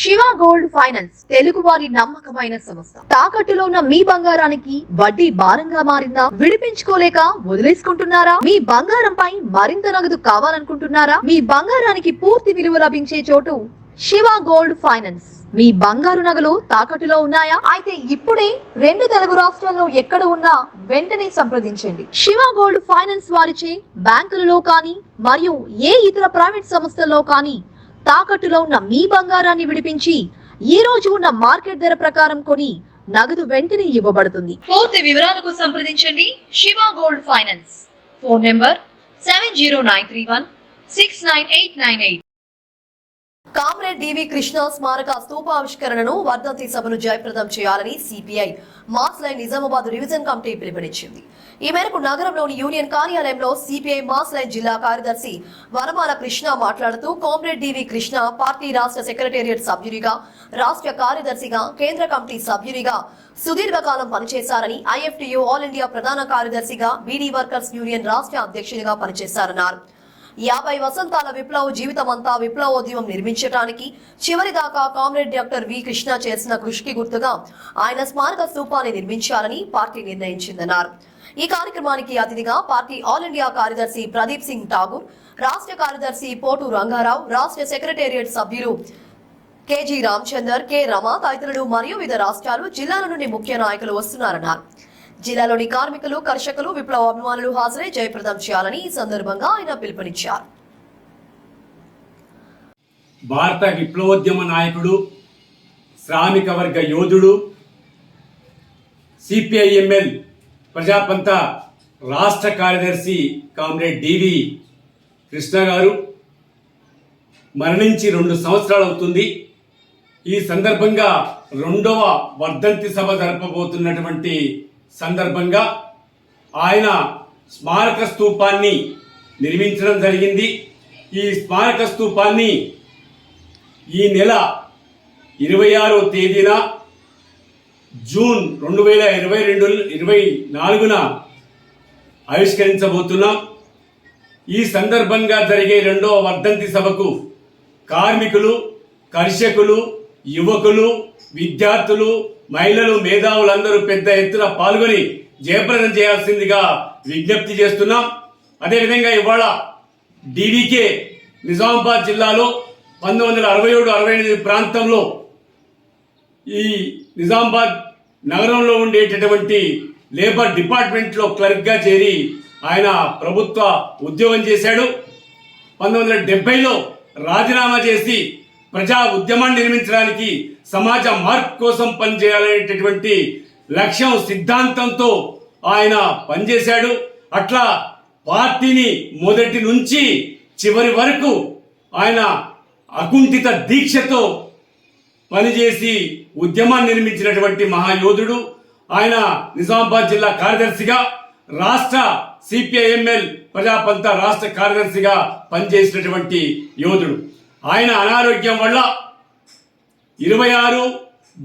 Shiva gold finance Telugu వారి నమ్మకమైన సంస్థ. తాకట్టులో ఉన్న మీ బంగారానికి వడ్డీ భారంగా మారిందా? విడిపించుకోలేక వదిలేసుకుంటున్నారా? మీ బంగారంపై మరింత నగదు కావాలనుకుంటున్నారా? మీ బంగారానికి పూర్తి విలువ లభించే చోటు శివ గోల్డ్ ఫైనాన్స్. మీ బంగారు నగలు తాకట్టులో ఉన్నాయా? అయితే ఇప్పుడే 2 తెలుగు రాష్ట్రాల్లో ఎక్కడ ఉన్నా వెంటనే సంప్రదించండి. శివ గోల్డ్ ఫైనాన్స్ వారిచే బ్యాంకులలో కానీ మరియు ఏ ఇతర ప్రైవేట్ సంస్థల్లో కానీ తాకట్టులో ఉన్న మీ బంగారాన్ని విడిపించి ఈ రోజు ఉన్న మార్కెట్ ధర ప్రకారం కొని నగదు వెంటనే ఇవ్వబడుతుంది. పూర్తి వివరాలకు సంప్రదించండి Shiva gold finance. Phone number 7093169898. Comrade DV Krishna స్మారక స్తూపావిష్కరణను వర్ధంతి సభను జయప్రదం చేయాలని CPI mass line Nizamabad division committee పిలుపునిచ్చింది. ఈ మేరకు నగరంలోని యూనియన్ కార్యాలయంలో సిపిఐ మాస్ లైన్ జిల్లా కార్యదర్శి వనమాల కృష్ణ మాట్లాడుతూ కామ్రేడ్ డివి కృష్ణ పార్టీ రాష్ట్ర సెక్రటేరియట్ సభ్యునిగా, రాష్ట్ర కార్యదర్శిగా, కేంద్ర కమిటీ సభ్యునిగా సుదీర్ఘకాలం పనిచేశారని, ఐఎఫ్టియు ఆల్ ఇండియా ప్రధాన కార్యదర్శిగా, బీడీ వర్కర్స్ యూనియన్ రాష్ట్ర అధ్యక్షునిగా పనిచేశారన్నారు. 50 వసంతాల విప్లవ జీవితమంతా విప్లవోద్యమం నిర్మించడానికి చివరిదాకా కామ్రేడ్ డాక్టర్ వి కృష్ణ చేసిన కృషికి గుర్తుగా ఆయన స్మారక స్తూపాన్ని నిర్మించాలని పార్టీ నిర్ణయించిందన్నారు. ఈ కార్యక్రమానికి అతిథిగా పార్టీ ఆల్ ఇండియా కార్యదర్శి ప్రదీప్ సింగ్ ఠాగూర్, రాష్ట్ర కార్యదర్శి పోటు రంగారావు, రాష్ట్ర సెక్రటేరియట్ సభ్యులు కేజీ రామచందర్, కె రమ తదితరులు మరియు వివిధ రాష్ట్రాలు, జిల్లాల నుండి ముఖ్య నాయకులు వస్తున్నారన్నారు. జిల్లాలోని కార్మికులు, కర్షకులు, విప్లవ అభిమానులు హాజరై జయప్రదం చేయాలని ఈ సందర్భంగా ఆయన పిలుపునిచ్చారు. భారత విప్లవోద్యమ నాయకుడు, శ్రామిక వర్గ యోధుడు, సిపిఐఎంఎల్ ప్రజాపంత రాష్ట్ర కార్యదర్శి కామ్రేడ్ డివి కృష్ణ గారు మరణించి 2 సంవత్సరాలు అవుతుంది. ఈ సందర్భంగా 2వ వర్ధంతి సభ జరపబోతున్నటువంటి సందర్భంగా ఆయన స్మారక స్తూపాన్ని నిర్మించడం జరిగింది. ఈ స్మారక స్తూపాన్ని ఈ నెల 26వ తేదీన జూన్ 2024న ఆవిష్కరించబోతున్నాం. ఈ సందర్భంగా జరిగే 2వ వర్ధంతి సభకు కార్మికులు, కర్షకులు, యువకులు, విద్యార్థులు, మహిళలు, మేధావులందరూ పెద్ద ఎత్తున పాల్గొని జయప్రదం చేయాల్సిందిగా విజ్ఞప్తి చేస్తున్నాం. అదేవిధంగా ఇవాళ డివికే నిజామాబాద్ జిల్లాలో 1967-68 ప్రాంతంలో ఈ నిజామాబాద్ నగరంలో ఉండేటటువంటి లేబర్ డిపార్ట్మెంట్లో క్లర్క్గా చేరి ఆయన ప్రభుత్వ ఉద్యోగం చేశాడు. 1970లో రాజీనామా చేసి ప్రజా ఉద్యమాన్ని నిర్మించడానికి, సమాజ మార్పు కోసం పనిచేయాలనేటటువంటి లక్ష్యం, సిద్ధాంతంతో ఆయన పనిచేశాడు. అట్లా పార్టీని మొదటి నుంచి చివరి వరకు ఆయన అకుంఠిత దీక్షతో పనిచేసి ఉద్యమాన్ని నిర్మించినటువంటి మహాయోధుడు. ఆయన నిజామాబాద్ జిల్లా కార్యదర్శిగా, రాష్ట్ర సిపిఐఎంఎల్ ప్రజాపంత రాష్ట్ర కార్యదర్శిగా పనిచేసినటువంటి యోధుడు. ఆయన అనారోగ్యం వల్ల 26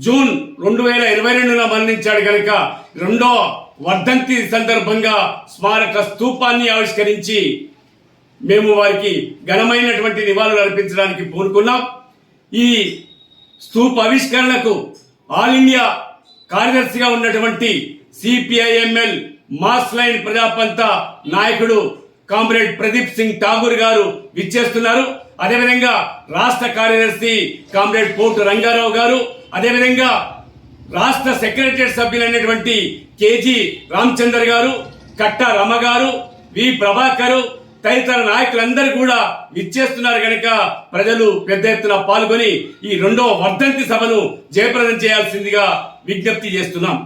జూన్ 2022న మరణించాడు కనుక 2వ వర్ధంతి సందర్భంగా స్మారక స్తూపాన్ని ఆవిష్కరించి మేము వారికి ఘనమైనటువంటి నివాళులు అర్పించడానికి పూనుకున్నాం. ఈ స్తూప ఆవిష్కరణకు ఆల్ ఇండియా కార్యదర్శిగా ఉన్నటువంటి సిపిఐఎంఎల్ మాస్ లైన్ ప్రజాపంత నాయకుడు కామ్రేడ్ ప్రదీప్ సింగ్ ఠాగూర్ గారు విచ్చేస్తున్నారు. అదేవిధంగా రాష్ట్ర కార్యదర్శి కామ్రేడ్ పోటు రంగారావు గారు, అదేవిధంగా రాష్ట్ర సెక్రటరియట్ సభ్యులైనటువంటి కేజీ రామచందర్ గారు, కట్ట రమ గారు, వి ప్రభాకర్ తదితర నాయకులందరూ కూడా విచ్చేస్తున్నారు కనుక ప్రజలు పెద్ద ఎత్తున పాల్గొని ఈ 2వ వర్ధంతి సభను జయప్రదం చేయాల్సిందిగా విజ్ఞప్తి చేస్తున్నాం.